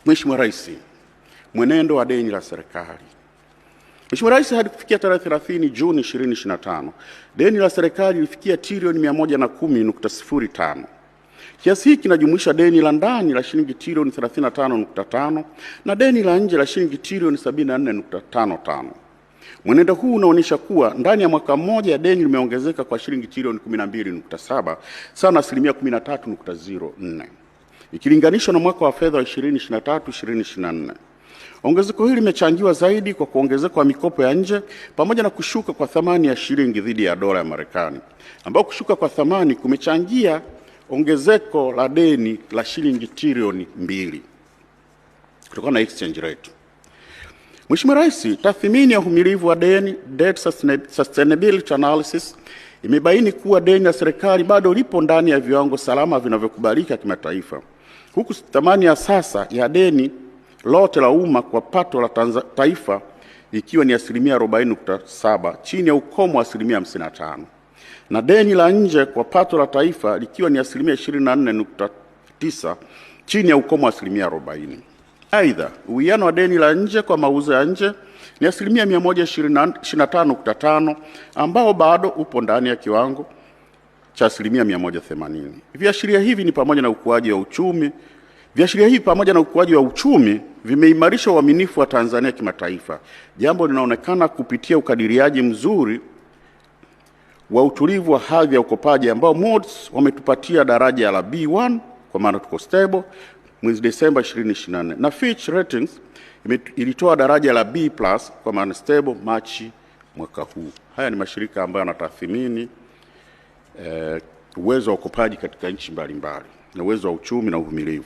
Mheshimiwa Rais, mwenendo wa deni la serikali. Mheshimiwa Rais, hadi kufikia tarehe 30 Juni 2025, deni la serikali lilifikia trilioni 110.05. Kiasi hiki kinajumuisha deni la ndani la shilingi trilioni 35.5 na deni la nje la shilingi trilioni 74.55. Mwenendo huu unaonyesha kuwa ndani ya mwaka mmoja deni limeongezeka kwa shilingi trilioni 12.7 sawa na asilimia 13.04 ikilinganishwa na mwaka wa fedha wa 2023/2024. Ongezeko hili limechangiwa zaidi kwa kuongezeka kwa mikopo ya nje pamoja na kushuka kwa thamani ya shilingi dhidi ya dola ya Marekani, ambao kushuka kwa thamani kumechangia ongezeko la deni la shilingi trilioni 2 kutokana na exchange rate. Mheshimiwa Rais, tathmini ya uhimilivu wa deni, debt sustainability analysis, imebaini kuwa deni la serikali bado lipo ndani ya viwango salama vinavyokubalika kimataifa, huku thamani ya sasa ya deni lote la umma kwa pato la taifa ikiwa ni asilimia 40.7 chini ya ukomo wa asilimia 55, na deni la nje kwa pato la taifa likiwa ni asilimia 24.9 chini ya ukomo wa asilimia 40. Aidha, uwiano wa deni la nje kwa mauzo ya nje ni asilimia 125.5 ambao bado upo ndani ya kiwango cha asilimia 180. Viashiria hivi pamoja na ukuaji wa uchumi vimeimarisha uaminifu wa Tanzania kimataifa, jambo linaonekana kupitia ukadiriaji mzuri wa utulivu wa hadhi ya ukopaji ambao Moody's wametupatia daraja la B1 kwa maana tuko stable mwezi Desemba 2024, na Fitch Ratings ilitoa daraja la B+ kwa maana stable Machi mwaka huu. Haya ni mashirika ambayo yanatathmini uwezo wa ukopaji katika nchi mbalimbali na uwezo wa uchumi na uvumilivu.